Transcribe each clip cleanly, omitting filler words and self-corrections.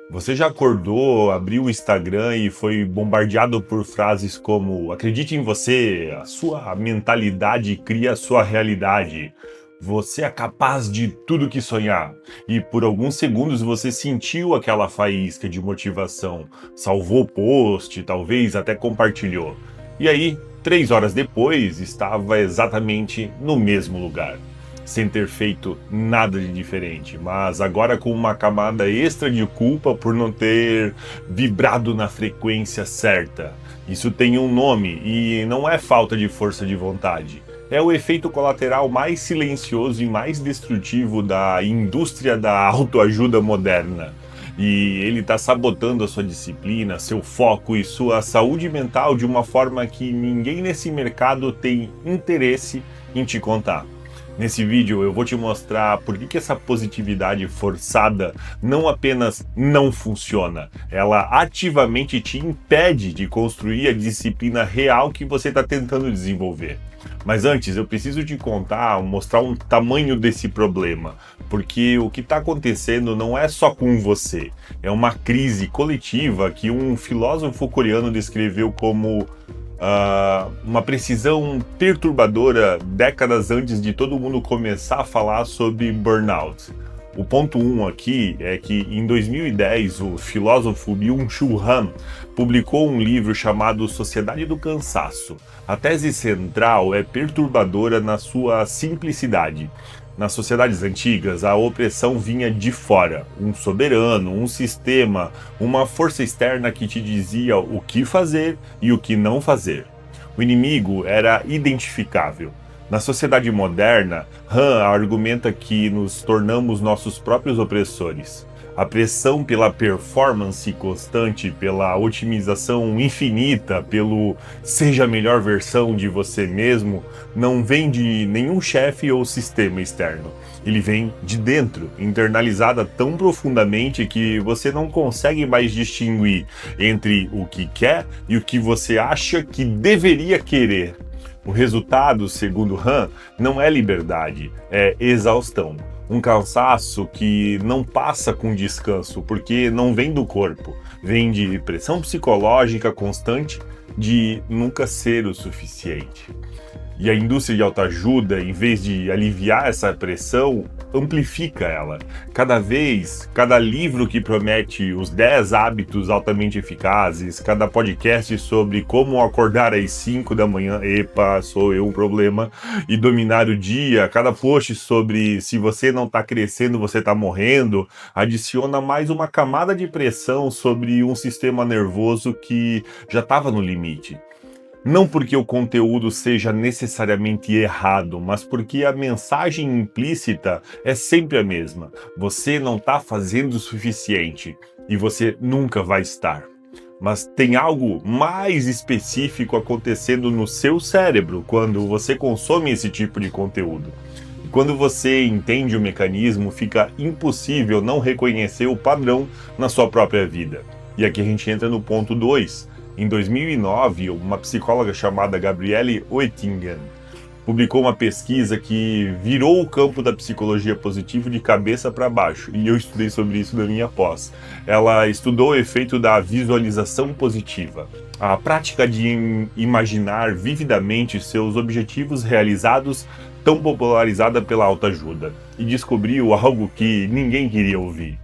Você já acordou, abriu o Instagram e foi bombardeado por frases como acredite em você, a sua mentalidade cria a sua realidade, você é capaz de tudo que sonhar. E por alguns segundos você sentiu aquela faísca de motivação, salvou o post, talvez até compartilhou. E aí, 3 horas depois, estava exatamente no mesmo lugar sem ter feito nada de diferente, mas agora com uma camada extra de culpa por não ter vibrado na frequência certa. Isso tem um nome e não é falta de força de vontade. É o efeito colateral mais silencioso e mais destrutivo da indústria da autoajuda moderna. E ele está sabotando a sua disciplina, seu foco e sua saúde mental de uma forma que ninguém nesse mercado tem interesse em te contar. Nesse vídeo eu vou te mostrar por que essa positividade forçada não apenas não funciona, ela ativamente te impede de construir a disciplina real que você está tentando desenvolver. Mas antes eu preciso te contar, mostrar um tamanho desse problema, porque o que está acontecendo não é só com você, é uma crise coletiva que um filósofo coreano descreveu como uma precisão perturbadora décadas antes de todo mundo começar a falar sobre burnout. O ponto 1 aqui é que em 2010 o filósofo Byung-Chul Han publicou um livro chamado Sociedade do Cansaço. A tese central é perturbadora na sua simplicidade. Nas sociedades antigas, a opressão vinha de fora, um soberano, um sistema, uma força externa que te dizia o que fazer e o que não fazer. O inimigo era identificável. Na sociedade moderna, Han argumenta que nos tornamos nossos próprios opressores. A pressão pela performance constante, pela otimização infinita, pelo seja a melhor versão de você mesmo, não vem de nenhum chefe ou sistema externo. Ele vem de dentro, internalizada tão profundamente que você não consegue mais distinguir entre o que quer e o que você acha que deveria querer. O resultado, segundo Han, não é liberdade, é exaustão. Um cansaço que não passa com descanso, porque não vem do corpo, vem de pressão psicológica constante de nunca ser o suficiente. E a indústria de autoajuda, em vez de aliviar essa pressão, amplifica ela. Cada livro que promete os 10 hábitos altamente eficazes, cada podcast sobre como acordar às 5 da manhã, epa, sou eu um problema, e dominar o dia, cada post sobre se você não está crescendo, você está morrendo, adiciona mais uma camada de pressão sobre um sistema nervoso que já estava no limite. Não porque o conteúdo seja necessariamente errado, mas porque a mensagem implícita é sempre a mesma. Você não está fazendo o suficiente e você nunca vai estar. Mas tem algo mais específico acontecendo no seu cérebro quando você consome esse tipo de conteúdo. E quando você entende o mecanismo, fica impossível não reconhecer o padrão na sua própria vida. E aqui a gente entra no ponto 2. Em 2009, uma psicóloga chamada Gabriele Oettingen publicou uma pesquisa que virou o campo da psicologia positiva de cabeça para baixo, e eu estudei sobre isso na minha pós. Ela estudou o efeito da visualização positiva, a prática de imaginar vividamente seus objetivos realizados, tão popularizada pela autoajuda, e descobriu algo que ninguém queria ouvir.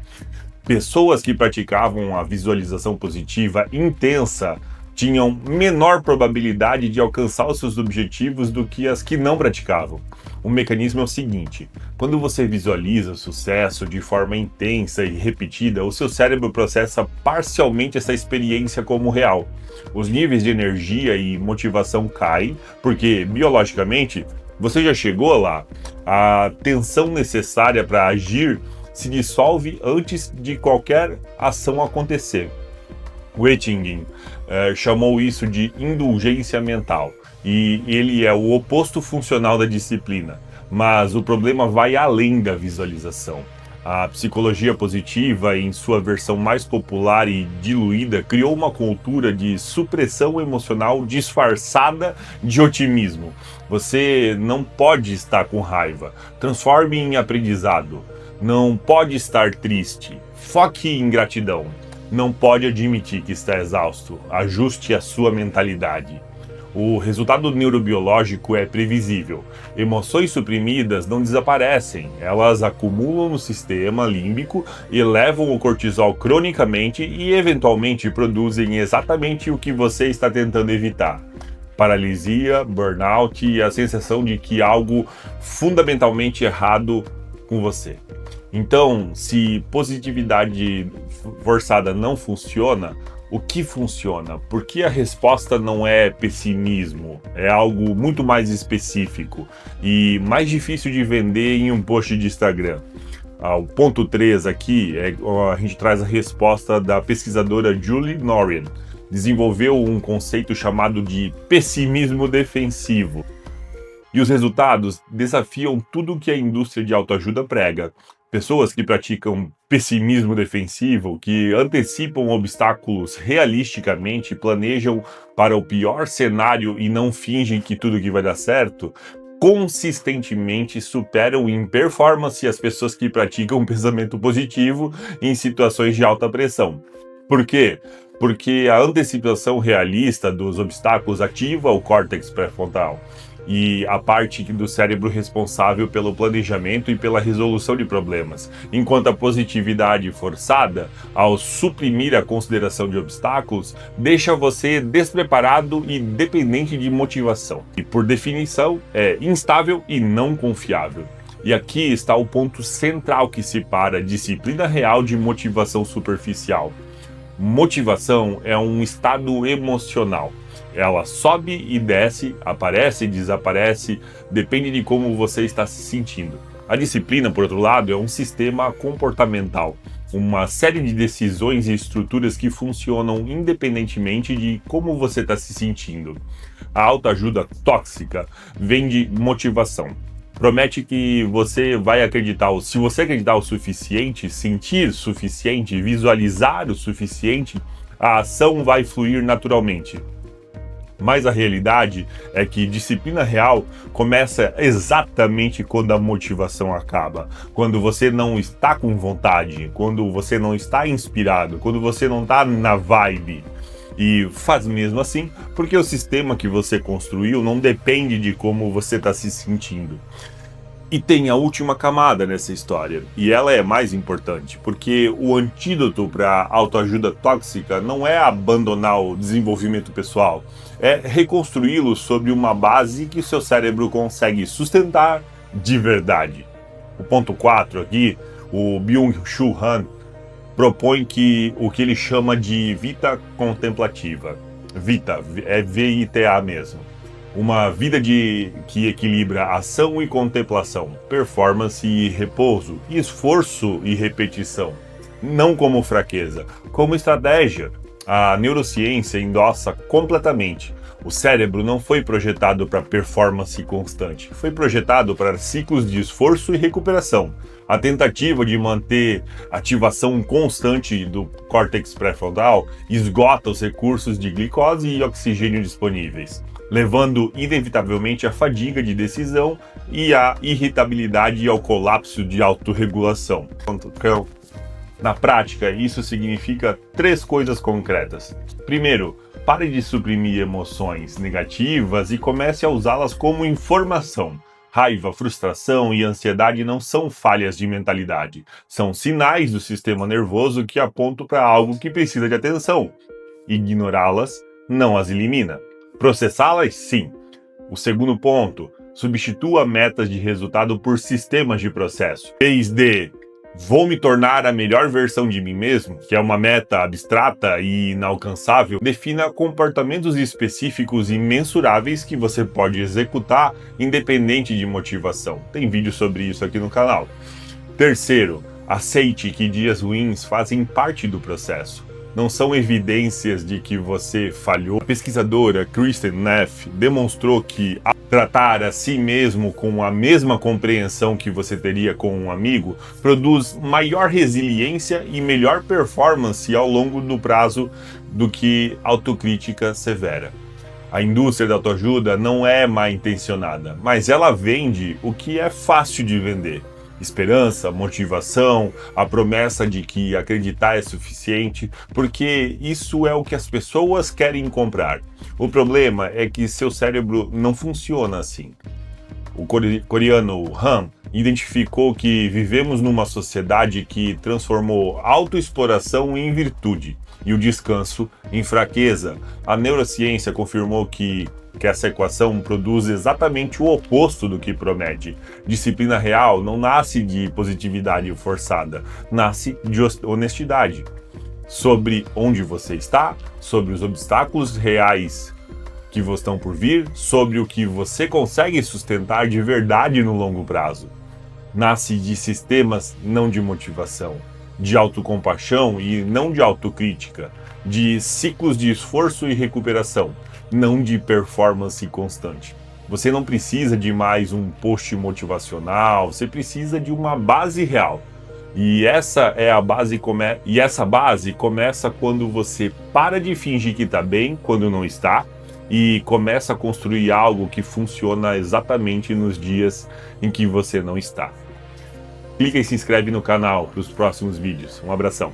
Pessoas que praticavam a visualização positiva intensa tinham menor probabilidade de alcançar os seus objetivos do que as que não praticavam. O mecanismo é o seguinte: quando você visualiza sucesso de forma intensa e repetida, o seu cérebro processa parcialmente essa experiência como real. Os níveis de energia e motivação caem, porque biologicamente você já chegou lá. A tensão necessária para agir se dissolve antes de qualquer ação acontecer. Oettingen chamou isso de indulgência mental, e ele é o oposto funcional da disciplina, mas o problema vai além da visualização. A psicologia positiva, em sua versão mais popular e diluída, criou uma cultura de supressão emocional disfarçada de otimismo. Você não pode estar com raiva, transforme em aprendizado. Não pode estar triste, Foque em gratidão. Não pode admitir que está exausto. Ajuste a sua mentalidade. O resultado neurobiológico é previsível. Emoções suprimidas não desaparecem, elas acumulam no sistema límbico, elevam o cortisol cronicamente e eventualmente produzem exatamente o que você está tentando evitar: paralisia, burnout e a sensação de que algo fundamentalmente errado com você. Então, se positividade forçada não funciona, o que funciona? Por que a resposta não é pessimismo? É algo muito mais específico e mais difícil de vender em um post de Instagram. O ponto 3 aqui, a gente traz a resposta da pesquisadora Julie Norian. Desenvolveu um conceito chamado de pessimismo defensivo. E os resultados desafiam tudo o que a indústria de autoajuda prega. Pessoas que praticam pessimismo defensivo, que antecipam obstáculos realisticamente, planejam para o pior cenário e não fingem que tudo que vai dar certo, consistentemente superam em performance as pessoas que praticam um pensamento positivo em situações de alta pressão. Por quê? Porque a antecipação realista dos obstáculos ativa o córtex pré-frontal e a parte do cérebro responsável pelo planejamento e pela resolução de problemas, enquanto a positividade forçada, ao suprimir a consideração de obstáculos, deixa você despreparado e dependente de motivação. E, por definição, é instável e não confiável. E aqui está o ponto central que separa disciplina real de motivação superficial. Motivação é um estado emocional. Ela sobe e desce, aparece e desaparece, depende de como você está se sentindo. A disciplina, por outro lado, é um sistema comportamental, uma série de decisões e estruturas que funcionam independentemente de como você está se sentindo. A autoajuda tóxica vem de motivação. Promete que você vai acreditar, se você acreditar o suficiente, sentir o suficiente, visualizar o suficiente, a ação vai fluir naturalmente. Mas a realidade é que disciplina real começa exatamente quando a motivação acaba, quando você não está com vontade, quando você não está inspirado, quando você não está na vibe. E faz mesmo assim porque o sistema que você construiu não depende de como você está se sentindo. E tem a última camada nessa história, e ela é mais importante, porque o antídoto para a autoajuda tóxica não é abandonar o desenvolvimento pessoal, é reconstruí-lo sobre uma base que o seu cérebro consegue sustentar de verdade. O ponto 4 aqui, o Byung-Chul Han propõe o que ele chama de vita contemplativa. Vita, é V-I-T-A mesmo. Uma vida que equilibra ação e contemplação, performance e repouso, esforço e repetição. Não como fraqueza, como estratégia. A neurociência endossa completamente. O cérebro não foi projetado para performance constante, foi projetado para ciclos de esforço e recuperação. A tentativa de manter ativação constante do córtex pré-frontal esgota os recursos de glicose e oxigênio disponíveis, levando inevitavelmente à fadiga de decisão e à irritabilidade e ao colapso de autorregulação. Na prática, isso significa 3 coisas concretas. Primeiro, pare de suprimir emoções negativas e comece a usá-las como informação. Raiva, frustração e ansiedade não são falhas de mentalidade, são sinais do sistema nervoso que apontam para algo que precisa de atenção. Ignorá-las não as elimina. Processá-las, sim. O segundo ponto, substitua metas de resultado por sistemas de processo. Em vez de vou me tornar a melhor versão de mim mesmo, que é uma meta abstrata e inalcançável, defina comportamentos específicos e mensuráveis que você pode executar independente de motivação. Tem vídeo sobre isso aqui no canal. Terceiro, aceite que dias ruins fazem parte do processo. Não são evidências de que você falhou. A pesquisadora Kristin Neff demonstrou que ao tratar a si mesmo com a mesma compreensão que você teria com um amigo, produz maior resiliência e melhor performance ao longo do prazo do que autocrítica severa. A indústria da autoajuda não é mal intencionada, mas ela vende o que é fácil de vender. Esperança, motivação, a promessa de que acreditar é suficiente, porque isso é o que as pessoas querem comprar. O problema é que seu cérebro não funciona assim. O coreano Han identificou que vivemos numa sociedade que transformou autoexploração em virtude e o descanso em fraqueza. A neurociência confirmou que essa equação produz exatamente o oposto do que promete. Disciplina real não nasce de positividade forçada, nasce de honestidade. Sobre onde você está, sobre os obstáculos reais que estão por vir, sobre o que você consegue sustentar de verdade no longo prazo. Nasce de sistemas, não de motivação, de autocompaixão e não de autocrítica, de ciclos de esforço e recuperação, não de performance constante. Você não precisa de mais um post motivacional, você precisa de uma base real. E essa base começa quando você para de fingir que está bem quando não está e começa a construir algo que funciona exatamente nos dias em que você não está. Clica e se inscreve no canal para os próximos vídeos. Um abração.